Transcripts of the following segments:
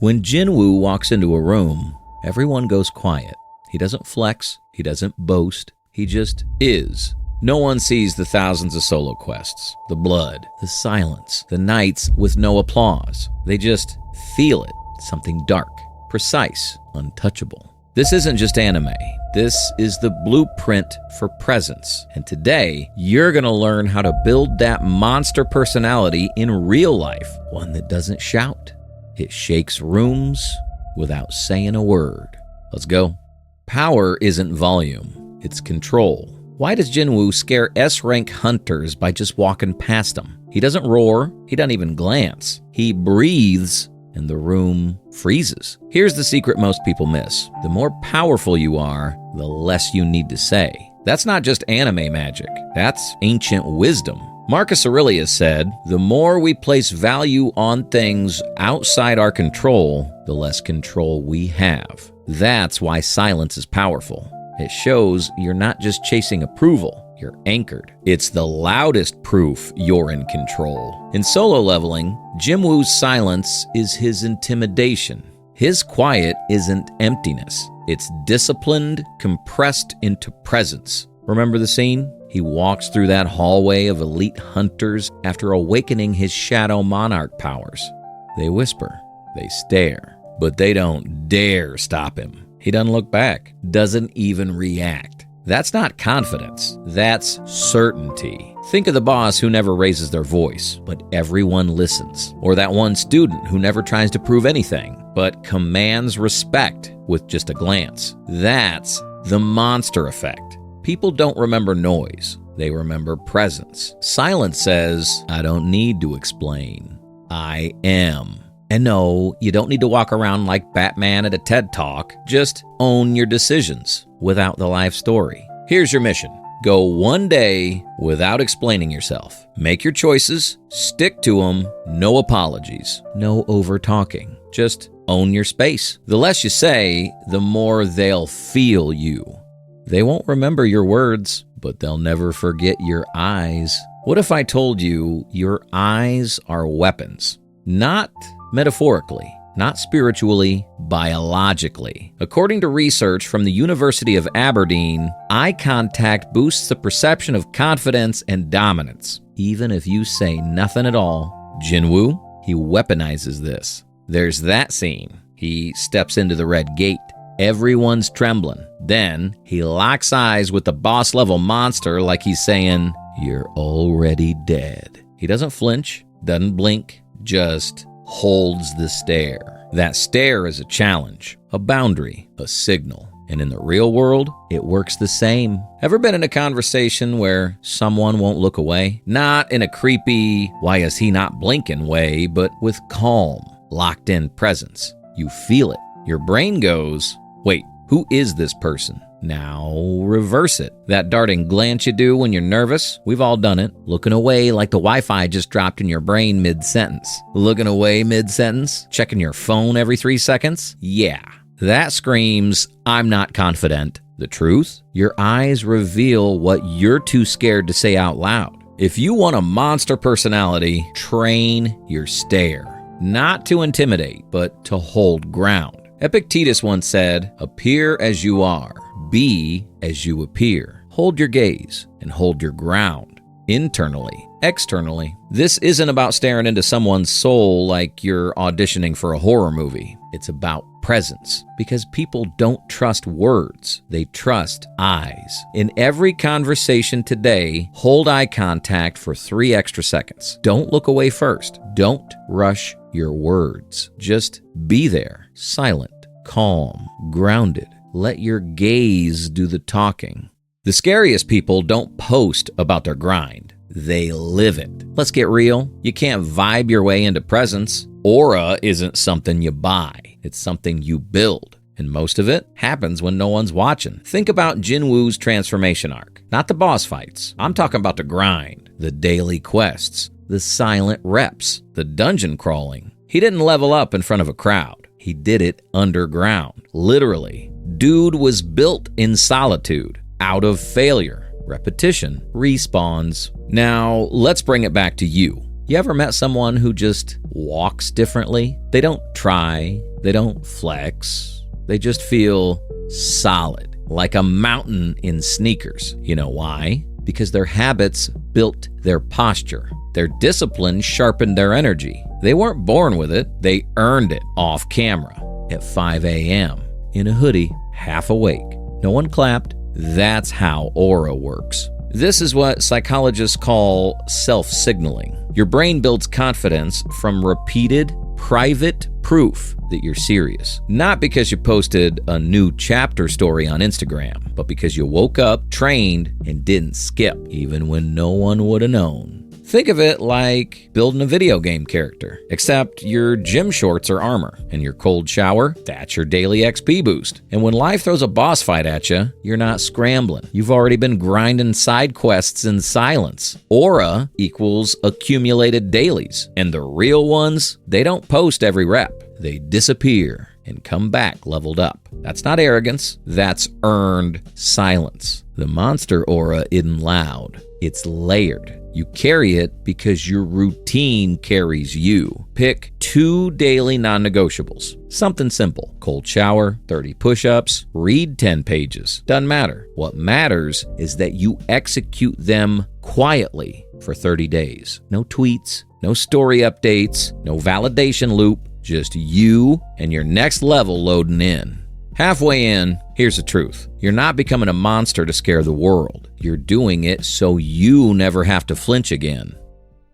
When Jin-Woo walks into a room, everyone goes quiet. He doesn't flex, he doesn't boast, he just is. No one sees the thousands of solo quests, the blood, the silence, the nights with no applause. They just feel it, something dark, precise, untouchable. This isn't just anime. This is the blueprint for presence. And today, you're going to learn how to build that monster personality in real life, one that doesn't shout. It shakes rooms without saying a word. Let's go. Power isn't volume, it's control. Why does Jin-Woo scare S-rank hunters by just walking past them? He doesn't roar, he doesn't even glance. He breathes and the room freezes. Here's the secret most people miss. The more powerful you are, the less you need to say. That's not just anime magic. That's ancient wisdom. Marcus Aurelius said, "The more we place value on things outside our control, the less control we have." That's why silence is powerful. It shows you're not just chasing approval. You're anchored. It's the loudest proof you're in control. In solo leveling, Jin-Woo's silence is his intimidation. His quiet isn't emptiness. It's disciplined, compressed into presence. Remember the scene? He walks through that hallway of elite hunters after awakening his shadow monarch powers. They whisper, they stare, but they don't dare stop him. He doesn't look back, doesn't even react. That's not confidence, that's certainty. Think of the boss who never raises their voice, but everyone listens. Or that one student who never tries to prove anything, but commands respect with just a glance. That's the monster effect. People don't remember noise, they remember presence. Silence says, I don't need to explain. I am. And no, you don't need to walk around like Batman at a TED Talk. Just own your decisions without the life story. Here's your mission. Go one day without explaining yourself. Make your choices, stick to them, no apologies, no over-talking. Just own your space. The less you say, the more they'll feel you. They won't remember your words, but they'll never forget your eyes. What if I told you your eyes are weapons? Not metaphorically, not spiritually, biologically. According to research from the University of Aberdeen, eye contact boosts the perception of confidence and dominance, even if you say nothing at all. Jin-Woo, he weaponizes this. There's that scene. He steps into the red gate. Everyone's trembling. Then he locks eyes with the boss-level monster like he's saying, "You're already dead." He doesn't flinch, doesn't blink, just holds the stare. That stare is a challenge, a boundary, a signal. And in the real world, it works the same. Ever been in a conversation where someone won't look away? Not in a creepy, why is he not blinking way, but with calm, locked-in presence. You feel it. Your brain goes, wait, who is this person? Now reverse it. That darting glance you do when you're nervous, we've all done it. Looking away like the Wi-Fi just dropped in your brain mid-sentence. Looking away mid-sentence? Checking your phone every 3 seconds? Yeah, that screams, I'm not confident. The truth? Your eyes reveal what you're too scared to say out loud. If you want a monster personality, train your stare. Not to intimidate, but to hold ground. Epictetus once said, appear as you are, be as you appear. Hold your gaze and hold your ground. Internally, externally. This isn't about staring into someone's soul like you're auditioning for a horror movie. It's about presence, because people don't trust words. They trust eyes. In every conversation today, hold eye contact for 3 extra seconds. Don't look away first. Don't rush your words. Just be there, silent, calm, grounded. Let your gaze do the talking. The scariest people don't post about their grind. They live it. Let's get real. You can't vibe your way into presence. Aura isn't something you buy. It's something you build. And most of it happens when no one's watching. Think about Jin-Woo's transformation arc. Not the boss fights. I'm talking about the grind, the daily quests, the silent reps, the dungeon crawling. He didn't level up in front of a crowd. He did it underground. Literally. Dude was built in solitude, out of failure. Repetition respawns. Now, let's bring it back to you. You ever met someone who just walks differently? They don't try, they don't flex, they just feel solid, like a mountain in sneakers. You know why? Because their habits built their posture. Their discipline sharpened their energy. They weren't born with it, they earned it off camera at 5 a.m. in a hoodie, half awake. No one clapped. That's how aura works. This is what psychologists call self-signaling. Your brain builds confidence from repeated, private proof that you're serious. Not because you posted a new chapter story on Instagram, but because you woke up, trained, and didn't skip, even when no one would have known. Think of it like building a video game character, except your gym shorts are armor, and your cold shower, that's your daily XP boost. And when life throws a boss fight at you, you're not scrambling. You've already been grinding side quests in silence. Aura equals accumulated dailies, and the real ones, they don't post every rep. They disappear and come back leveled up. That's not arrogance, that's earned silence. The monster aura isn't loud, it's layered. You carry it because your routine carries you. Pick 2 daily non-negotiables. Something simple. Cold shower, 30 push-ups, read 10 pages. Doesn't matter. What matters is that you execute them quietly for 30 days. No tweets, no story updates, no validation loop. Just you and your next level loading in. Halfway in, here's the truth. You're not becoming a monster to scare the world. You're doing it so you never have to flinch again.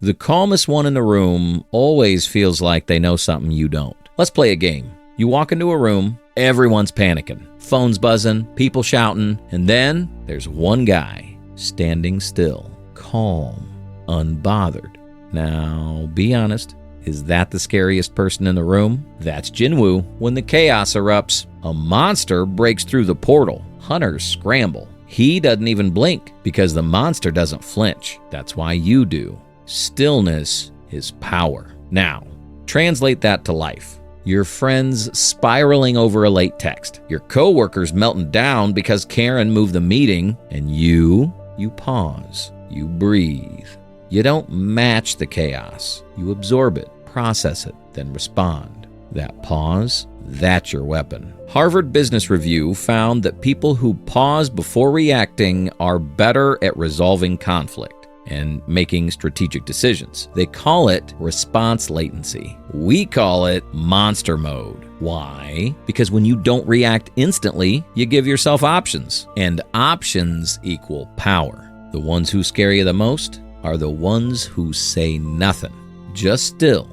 The calmest one in the room always feels like they know something you don't. Let's play a game. You walk into a room, everyone's panicking. Phones buzzing, people shouting, and then there's one guy standing still, calm, unbothered. Now, be honest. Is that the scariest person in the room? That's Jin-Woo. When the chaos erupts, a monster breaks through the portal. Hunters scramble. He doesn't even blink because the monster doesn't flinch. That's why you do. Stillness is power. Now, translate that to life. Your friends spiraling over a late text. Your coworkers melting down because Karen moved the meeting. And you pause. You breathe. You don't match the chaos. You absorb it, process it, then respond. That pause, that's your weapon. Harvard Business Review found that people who pause before reacting are better at resolving conflict and making strategic decisions. They call it response latency. We call it monster mode. Why? Because when you don't react instantly, you give yourself options. And options equal power. The ones who scare you the most are the ones who say nothing, just still,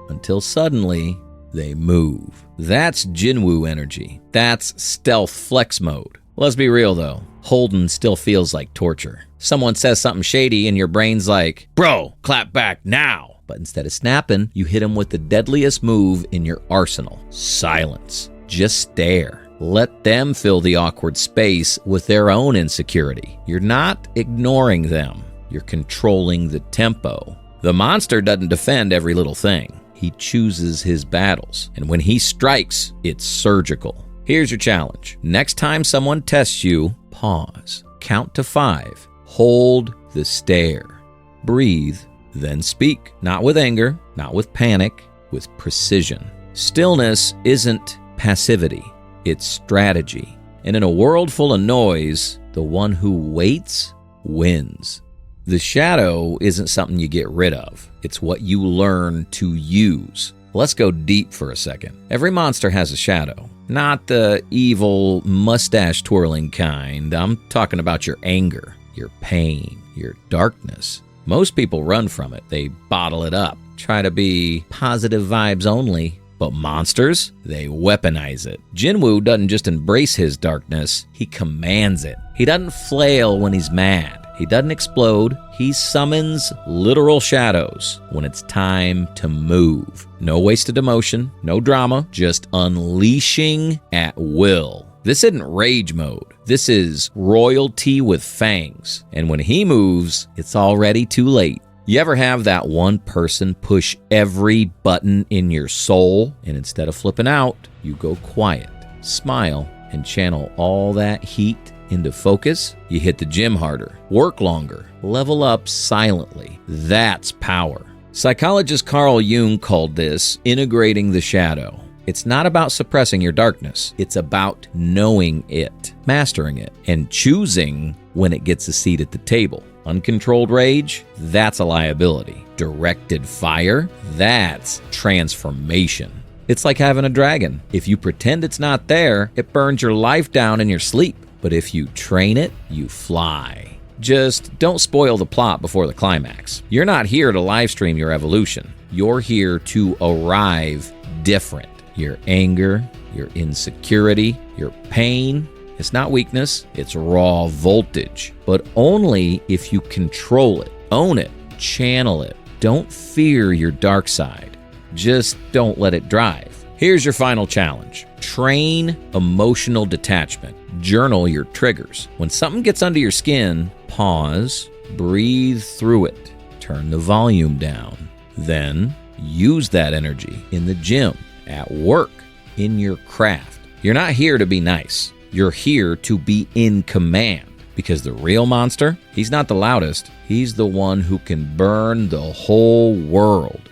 until suddenly they move. That's Jin-Woo energy. That's stealth flex mode. Let's be real though, holding still feels like torture. Someone says something shady and your brain's like, bro, clap back now. But instead of snapping, you hit them with the deadliest move in your arsenal, silence. Just stare. Let them fill the awkward space with their own insecurity. You're not ignoring them. You're controlling the tempo. The monster doesn't defend every little thing. He chooses his battles. And when he strikes, it's surgical. Here's your challenge. Next time someone tests you, pause. Count to 5. Hold the stare. Breathe, then speak. Not with anger, not with panic, with precision. Stillness isn't passivity. It's strategy. And in a world full of noise, the one who waits wins. The shadow isn't something you get rid of. It's what you learn to use. Let's go deep for a second. Every monster has a shadow. Not the evil, mustache-twirling kind. I'm talking about your anger, your pain, your darkness. Most people run from it. They bottle it up. Try to be positive vibes only. But monsters, they weaponize it. Jin-Woo doesn't just embrace his darkness, he commands it. He doesn't flail when he's mad. He doesn't explode. He summons literal shadows when it's time to move. No wasted emotion, no drama, just unleashing at will. This isn't rage mode. This is royalty with fangs. And when he moves, it's already too late. You ever have that one person push every button in your soul, and instead of flipping out, you go quiet, smile, and channel all that heat into focus? You hit the gym harder, work longer, level up silently. That's power. Psychologist Carl Jung called this integrating the shadow. It's not about suppressing your darkness. It's about knowing it, mastering it, and choosing when it gets a seat at the table. Uncontrolled rage, that's a liability. Directed fire, that's transformation. It's like having a dragon. If you pretend it's not there, it burns your life down in your sleep. But if you train it, you fly. Just don't spoil the plot before the climax. You're not here to live stream your evolution. You're here to arrive different. Your anger, your insecurity, your pain, it's not weakness, it's raw voltage. But only if you control it, own it, channel it. Don't fear your dark side. Just don't let it drive. Here's your final challenge. Train emotional detachment. Journal your triggers. When something gets under your skin, pause, breathe through it, turn the volume down. Then use that energy in the gym, at work, in your craft. You're not here to be nice. You're here to be in command. Because the real monster, he's not the loudest. He's the one who can burn the whole world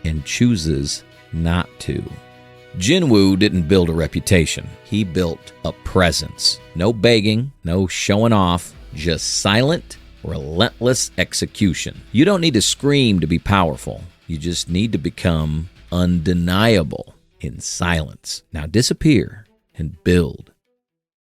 and chooses not to. Jin-Woo didn't build a reputation. He built a presence. No begging, no showing off, just silent, relentless execution. You don't need to scream to be powerful. You just need to become undeniable in silence. Now disappear and build.